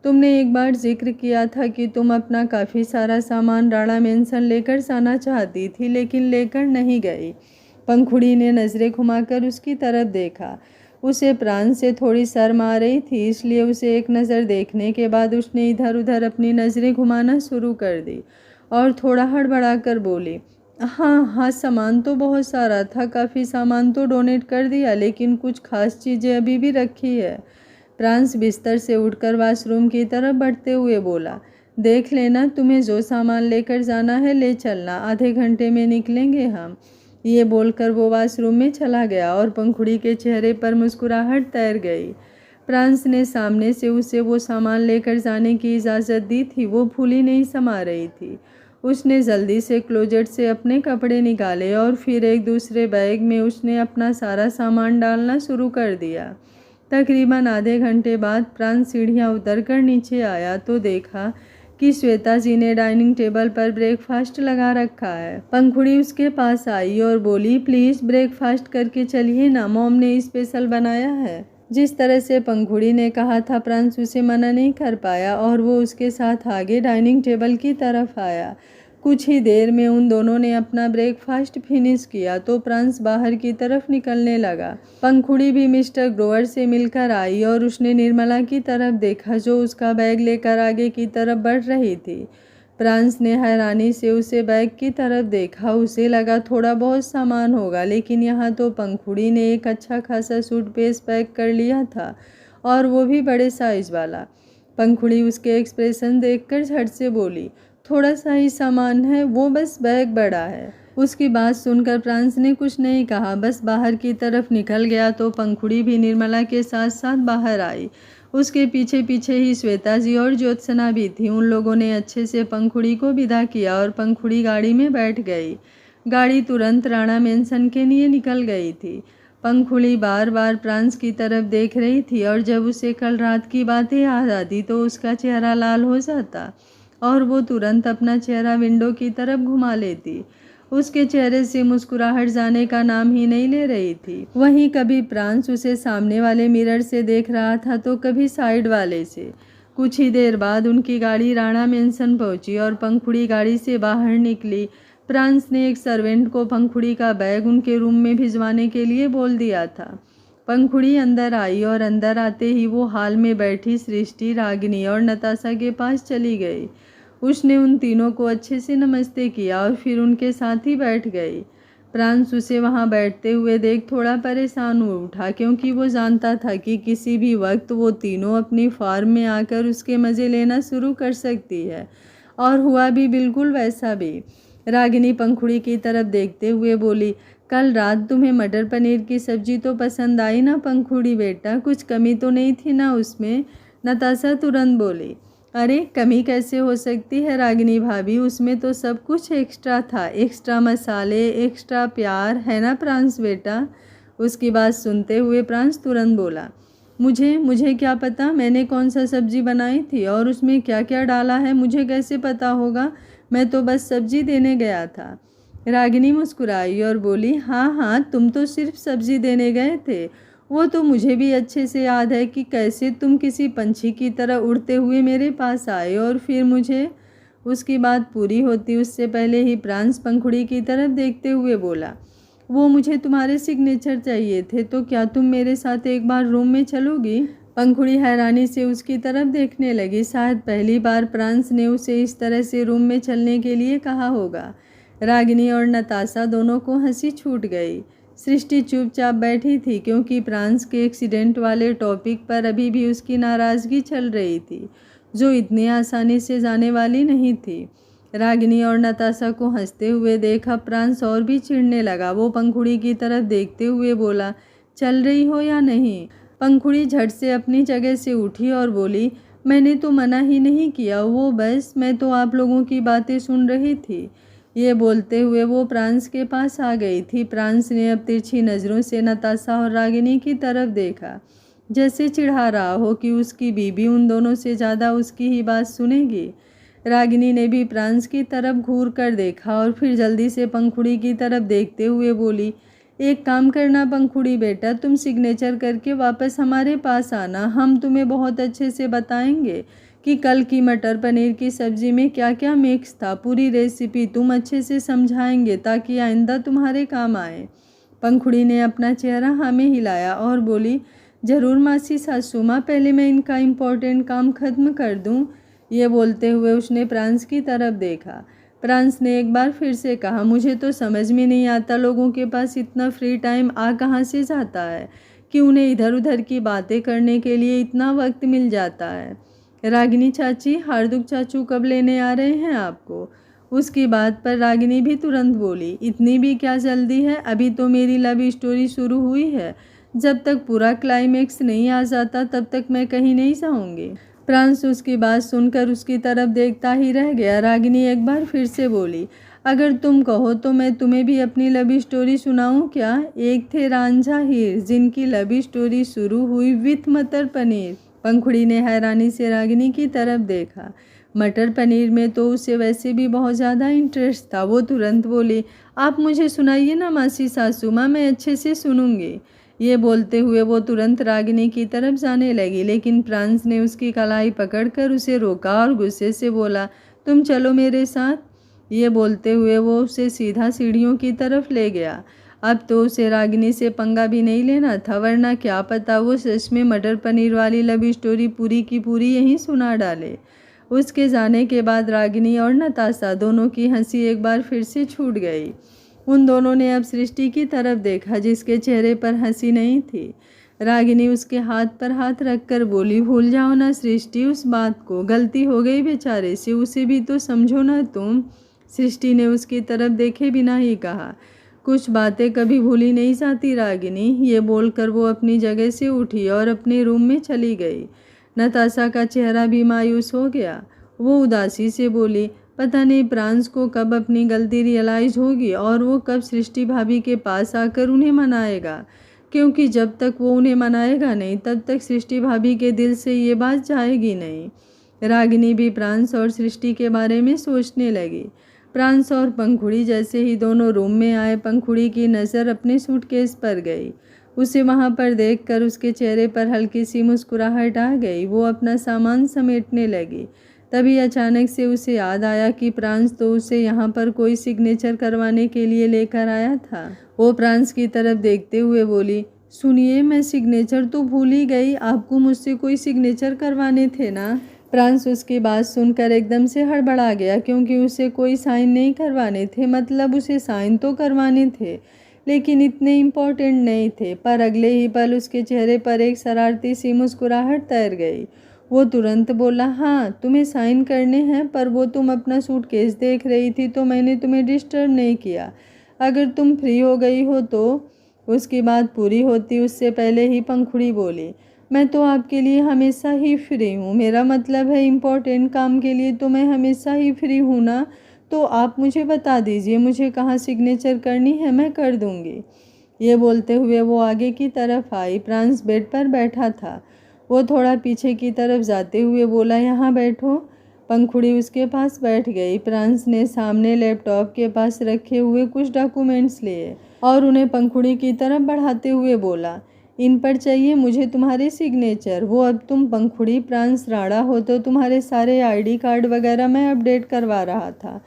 तुमने एक बार जिक्र किया था कि तुम अपना काफ़ी सारा सामान राणा मेंशन लेकर जाना चाहती थी, लेकिन लेकर नहीं गई। पंखुड़ी ने नज़रें घुमाकर उसकी तरफ देखा। उसे फ्रांस से थोड़ी शर्म आ रही थी, इसलिए उसे एक नज़र देखने के बाद उसने इधर उधर अपनी नज़रें घुमाना शुरू कर दी और थोड़ा हड़बड़ा कर बोली, हाँ, सामान तो बहुत सारा था, काफ़ी सामान तो डोनेट कर दिया, लेकिन कुछ खास चीज़ें अभी भी रखी है। फ्रांस बिस्तर से उठकर वॉशरूम की तरफ बढ़ते हुए बोला, देख लेना, तुम्हें जो सामान लेकर जाना है ले चलना, आधे घंटे में निकलेंगे हम। ये बोलकर वो वॉशरूम में चला गया और पंखुड़ी के चेहरे पर मुस्कुराहट तैर गई। फ्रांस ने सामने से उसे वो सामान लेकर जाने की इजाज़त दी थी, वो फूली नहीं समा रही थी। उसने जल्दी से क्लोजेट से अपने कपड़े निकाले और फिर एक दूसरे बैग में उसने अपना सारा सामान डालना शुरू कर दिया। तकरीबन आधे घंटे बाद फ्रांस सीढ़ियाँ उतरकर नीचे आया तो देखा कि श्वेता जी ने डाइनिंग टेबल पर ब्रेकफास्ट लगा रखा है। पंखुड़ी उसके पास आई और बोली, प्लीज़ ब्रेकफास्ट करके चलिए ना, मॉम ने स्पेशल बनाया है। जिस तरह से पंखुड़ी ने कहा था, फ्रांस उसे मना नहीं कर पाया और वो उसके साथ आगे डाइनिंग टेबल की तरफ आया। कुछ ही देर में उन दोनों ने अपना ब्रेकफास्ट फिनिश किया तो प्रांस बाहर की तरफ निकलने लगा। पंखुड़ी भी मिस्टर ग्रोवर से मिलकर आई और उसने निर्मला की तरफ देखा जो उसका बैग लेकर आगे की तरफ बढ़ रही थी। प्रांस ने हैरानी से उसे बैग की तरफ देखा। उसे लगा थोड़ा बहुत सामान होगा, लेकिन यहाँ तो पंखुड़ी ने एक अच्छा खासा सूटकेस पैक कर लिया था, और वो भी बड़े साइज वाला। पंखुड़ी उसके एक्सप्रेशन देखकर झट से बोली, थोड़ा सा ही सामान है, वो बस बैग बड़ा है। उसकी बात सुनकर प्रांस ने कुछ नहीं कहा, बस बाहर की तरफ निकल गया तो पंखुड़ी भी निर्मला के साथ साथ बाहर आई। उसके पीछे पीछे ही श्वेता जी और ज्योत्सना भी थी। उन लोगों ने अच्छे से पंखुड़ी को विदा किया और पंखुड़ी गाड़ी में बैठ गई। गाड़ी तुरंत राणा मेंशन के लिए निकल गई थी। पंखुड़ी बार बार प्रांस की तरफ देख रही थी और जब उसे कल रात की बातें याद आती तो उसका चेहरा लाल हो जाता और वो तुरंत अपना चेहरा विंडो की तरफ घुमा लेती। उसके चेहरे से मुस्कुराहट जाने का नाम ही नहीं ले रही थी। वहीं कभी प्रांस उसे सामने वाले मिरर से देख रहा था तो कभी साइड वाले से। कुछ ही देर बाद उनकी गाड़ी राणा मेंशन पहुंची और पंखुड़ी गाड़ी से बाहर निकली। प्रांस ने एक सर्वेंट को पंखुड़ी का बैग उनके रूम में भिजवाने के लिए बोल दिया था। पंखुड़ी अंदर आई और अंदर आते ही वो हॉल में बैठी सृष्टि, रागिनी और नताशा के पास चली गई। उसने उन तीनों को अच्छे से नमस्ते किया और फिर उनके साथ ही बैठ गई। प्रांस उसे वहां बैठते हुए देख थोड़ा परेशान हो उठा, क्योंकि वो जानता था कि किसी भी वक्त वो तीनों अपनी फार्म में आकर उसके मज़े लेना शुरू कर सकती है, और हुआ भी बिल्कुल वैसा भी। रागिनी पंखुड़ी की तरफ देखते हुए बोली, कल रात तुम्हें मटर पनीर की सब्जी तो पसंद आई ना पंखुड़ी बेटा, कुछ कमी तो नहीं थी ना उसमें? नताशा तुरंत बोली, अरे कमी कैसे हो सकती है रागिनी भाभी, उसमें तो सब कुछ एक्स्ट्रा था, एक्स्ट्रा मसाले, एक्स्ट्रा प्यार, है ना प्रांस बेटा? उसकी बात सुनते हुए प्रांस तुरंत बोला, मुझे क्या पता मैंने कौन सा सब्जी बनाई थी और उसमें क्या क्या डाला है, मुझे कैसे पता होगा, मैं तो बस सब्जी देने गया था। रागिनी मुस्कुराई और बोली, हाँ हाँ तुम तो सिर्फ सब्जी देने गए थे, वो तो मुझे भी अच्छे से याद है कि कैसे तुम किसी पंछी की तरह उड़ते हुए मेरे पास आए और फिर मुझे। उसकी बात पूरी होती उससे पहले ही प्रांस पंखुड़ी की तरफ देखते हुए बोला, वो मुझे तुम्हारे सिग्नेचर चाहिए थे, तो क्या तुम मेरे साथ एक बार रूम में चलोगी? पंखुड़ी हैरानी से उसकी तरफ देखने लगी। शायद पहली बार प्रांस ने उसे इस तरह से रूम में चलने के लिए कहा होगा। रागिनी और नताशा दोनों को हंसी छूट गई। सृष्टि चुपचाप बैठी थी, क्योंकि प्रांस के एक्सीडेंट वाले टॉपिक पर अभी भी उसकी नाराज़गी चल रही थी, जो इतनी आसानी से जाने वाली नहीं थी। रागिनी और नताशा को हंसते हुए देखा प्रांस और भी चिढ़ने लगा। वो पंखुड़ी की तरफ देखते हुए बोला, चल रही हो या नहीं? पंखुड़ी झट से अपनी जगह से उठी और बोली, मैंने तो मना ही नहीं किया, वो बस मैं तो आप लोगों की बातें सुन रही थी। ये बोलते हुए वो प्रांस के पास आ गई थी। प्रांस ने अब तिरछी नज़रों से नताशा और रागिनी की तरफ देखा, जैसे चिढ़ा रहा हो कि उसकी बीबी उन दोनों से ज़्यादा उसकी ही बात सुनेगी। रागिनी ने भी प्रांस की तरफ घूर कर देखा और फिर जल्दी से पंखुड़ी की तरफ देखते हुए बोली, एक काम करना पंखुड़ी बेटा, तुम सिग्नेचर करके वापस हमारे पास आना, हम तुम्हें बहुत अच्छे से बताएंगे कि कल की मटर पनीर की सब्ज़ी में क्या क्या मिक्स था। पूरी रेसिपी तुम अच्छे से समझाएंगे ताकि आइंदा तुम्हारे काम आए। पंखुड़ी ने अपना चेहरा हाँ में हिलाया और बोली, ज़रूर मासी सासू माँ, पहले मैं इनका इम्पोर्टेंट काम ख़त्म कर दूँ। ये बोलते हुए उसने प्रांस की तरफ देखा। प्रांस ने एक बार फिर से कहा, मुझे तो समझ में नहीं आता लोगों के पास इतना फ्री टाइम आ कहाँ से जाता है कि उन्हें इधर उधर की बातें करने के लिए इतना वक्त मिल जाता है। रागिनी चाची, हार्दुक चाचू कब लेने आ रहे हैं आपको? उसकी बात पर रागिनी भी तुरंत बोली, इतनी भी क्या जल्दी है, अभी तो मेरी लव स्टोरी शुरू हुई है, जब तक पूरा क्लाइमेक्स नहीं आ जाता तब तक मैं कहीं नहीं जाऊंगी। प्रांस उसकी बात सुनकर उसकी तरफ देखता ही रह गया। रागिनी एक बार फिर से बोली, अगर तुम कहो तो मैं तुम्हें भी अपनी लव स्टोरी सुनाऊं क्या? एक थे रांझा हीर, जिनकी लव स्टोरी शुरू हुई विथ मटर पनीर। पंखुड़ी ने हैरानी से रागिनी की तरफ देखा। मटर पनीर में तो उसे वैसे भी बहुत ज़्यादा इंटरेस्ट था। वो तुरंत बोली, आप मुझे सुनाइए ना मासी सासू माँ, मैं अच्छे से सुनूंगी। ये बोलते हुए वो तुरंत रागिनी की तरफ जाने लगी, लेकिन प्रांस ने उसकी कलाई पकड़कर उसे रोका और गुस्से से बोला, तुम चलो मेरे साथ। ये बोलते हुए वो उसे सीधा सीढ़ियों की तरफ ले गया। अब तो उसे रागिनी से पंगा भी नहीं लेना था, वरना क्या पता वो सच में मटर पनीर वाली लव स्टोरी पूरी की पूरी यहीं सुना डाले। उसके जाने के बाद रागिनी और नताशा दोनों की हंसी एक बार फिर से छूट गई। उन दोनों ने अब सृष्टि की तरफ देखा, जिसके चेहरे पर हंसी नहीं थी। रागिनी उसके हाथ पर हाथ रखकर बोली, भूल जाओ ना सृष्टि उस बात को, गलती हो गई बेचारे से, उसे भी तो समझो ना तुम। सृष्टि ने उसकी तरफ देखे बिना ही कहा, कुछ बातें कभी भूली नहीं जाती रागिनी। ये बोलकर वो अपनी जगह से उठी और अपने रूम में चली गई। नताशा का चेहरा भी मायूस हो गया। वो उदासी से बोली, पता नहीं प्रांस को कब अपनी गलती रियलाइज होगी और वो कब सृष्टि भाभी के पास आकर उन्हें मनाएगा, क्योंकि जब तक वो उन्हें मनाएगा नहीं तब तक सृष्टि भाभी के दिल से ये बात जाएगी नहीं। रागिनी भी प्रांस और सृष्टि के बारे में सोचने लगी। प्रांस और पंखुड़ी जैसे ही दोनों रूम में आए, पंखुड़ी की नज़र अपने सूटकेस पर गई। उसे वहाँ पर देखकर उसके चेहरे पर हल्की सी मुस्कुराहट आ गई। वो अपना सामान समेटने लगी। तभी अचानक से उसे याद आया कि प्रांस तो उसे यहाँ पर कोई सिग्नेचर करवाने के लिए लेकर आया था। वो प्रांस की तरफ देखते हुए बोली, सुनिए, मैं सिग्नेचर तो भूल ही गई, आपको मुझसे कोई सिग्नेचर करवाने थे ना। प्रांस उसकी बात सुनकर एकदम से हड़बड़ा गया, क्योंकि उसे कोई साइन नहीं करवाने थे। मतलब उसे साइन तो करवाने थे, लेकिन इतने इम्पोर्टेंट नहीं थे। पर अगले ही पल उसके चेहरे पर एक शरारती सी मुस्कुराहट तैर गई। वो तुरंत बोला, हाँ तुम्हें साइन करने हैं, पर वो तुम अपना सूटकेस देख रही थी तो मैंने तुम्हें डिस्टर्ब नहीं किया। अगर तुम फ्री हो गई हो तो। उसकी बात पूरी होती उससे पहले ही पंखुड़ी बोली, मैं तो आपके लिए हमेशा ही फ्री हूँ। मेरा मतलब है इम्पोर्टेंट काम के लिए तो मैं हमेशा ही फ्री हूँ ना। तो आप मुझे बता दीजिए मुझे कहाँ सिग्नेचर करनी है, मैं कर दूँगी। ये बोलते हुए वो आगे की तरफ आई। प्रांस बेड पर बैठा था। वो थोड़ा पीछे की तरफ जाते हुए बोला, यहाँ बैठो। पंखुड़ी उसके पास बैठ गई। प्रांस ने सामने लैपटॉप के पास रखे हुए कुछ डॉक्यूमेंट्स लिए और उन्हें पंखुड़ी की तरफ बढ़ाते हुए बोला, इन पर चाहिए मुझे तुम्हारे सिग्नेचर। वो अब तुम पंखुड़ी प्रांस राणा हो तो तुम्हारे सारे आईडी कार्ड वगैरह मैं अपडेट करवा रहा था।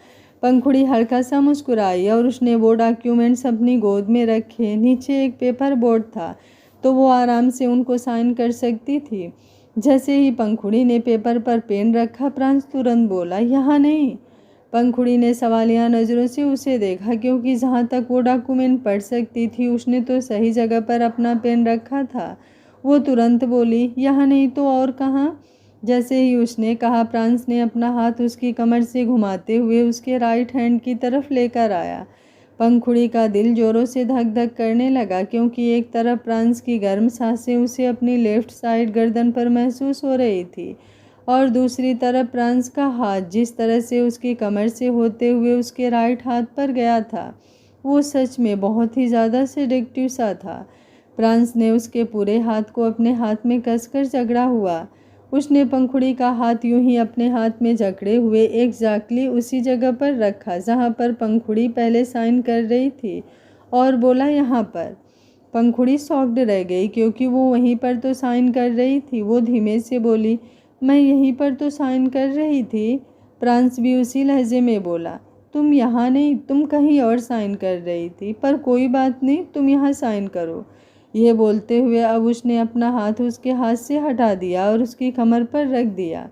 पंखुड़ी हल्का सा मुस्कुराई और उसने वो डॉक्यूमेंट्स अपनी गोद में रखे। नीचे एक पेपर बोर्ड था तो वो आराम से उनको साइन कर सकती थी। जैसे ही पंखुड़ी ने पेपर पर पेन रखा, प्रांस तुरंत बोला, यहाँ नहीं। पंखुड़ी ने सवालिया नज़रों से उसे देखा, क्योंकि जहाँ तक वो डॉक्यूमेंट पढ़ सकती थी उसने तो सही जगह पर अपना पेन रखा था। वो तुरंत बोली, यहाँ नहीं तो और कहाँ। जैसे ही उसने कहा, प्रांस ने अपना हाथ उसकी कमर से घुमाते हुए उसके राइट हैंड की तरफ लेकर आया। पंखुड़ी का दिल जोरों से धक धक करने लगा, क्योंकि एक तरफ प्रांस की गर्म सांसें उसे अपनी लेफ्ट साइड गर्दन पर महसूस हो रही थी और दूसरी तरफ प्रांस का हाथ जिस तरह से उसकी कमर से होते हुए उसके राइट हाथ पर गया था, वो सच में बहुत ही ज़्यादा सेडेक्टिव सा था। प्रांस ने उसके पूरे हाथ को अपने हाथ में कसकर जकड़ा हुआ। उसने पंखुड़ी का हाथ यूं ही अपने हाथ में जकड़े हुए एग्जैक्टली उसी जगह पर रखा जहां पर पंखुड़ी पहले साइन कर रही थी और बोला, यहाँ पर। पंखुड़ी शॉक्ड रह गई, क्योंकि वो वहीं पर तो साइन कर रही थी। वो धीमे से बोली, मैं यहीं पर तो साइन कर रही थी। प्रांस भी उसी लहजे में बोला, तुम यहाँ नहीं, तुम कहीं और साइन कर रही थी, पर कोई बात नहीं, तुम यहाँ साइन करो। ये बोलते हुए अब उसने अपना हाथ उसके हाथ से हटा दिया और उसकी कमर पर रख दिया।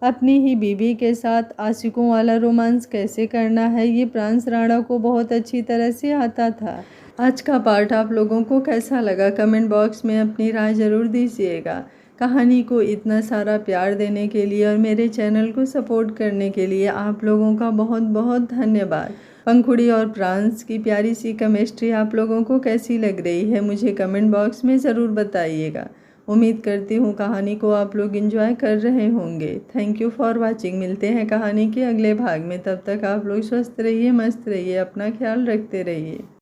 अपनी ही बीवी के साथ आशिकों वाला रोमांस कैसे करना है ये प्रांस राणा को बहुत अच्छी तरह से आता था। आज का पार्ट आप लोगों को कैसा लगा कमेंट बॉक्स में अपनी राय ज़रूर दीजिएगा। कहानी को इतना सारा प्यार देने के लिए और मेरे चैनल को सपोर्ट करने के लिए आप लोगों का बहुत बहुत धन्यवाद। पंखुड़ी और प्रांस की प्यारी सी केमिस्ट्री आप लोगों को कैसी लग रही है मुझे कमेंट बॉक्स में ज़रूर बताइएगा। उम्मीद करती हूँ कहानी को आप लोग एंजॉय कर रहे होंगे। Thank you for watching. मिलते हैं कहानी के अगले भाग में। तब तक आप लोग स्वस्थ रहिए, मस्त रहिए, अपना ख्याल रखते रहिए।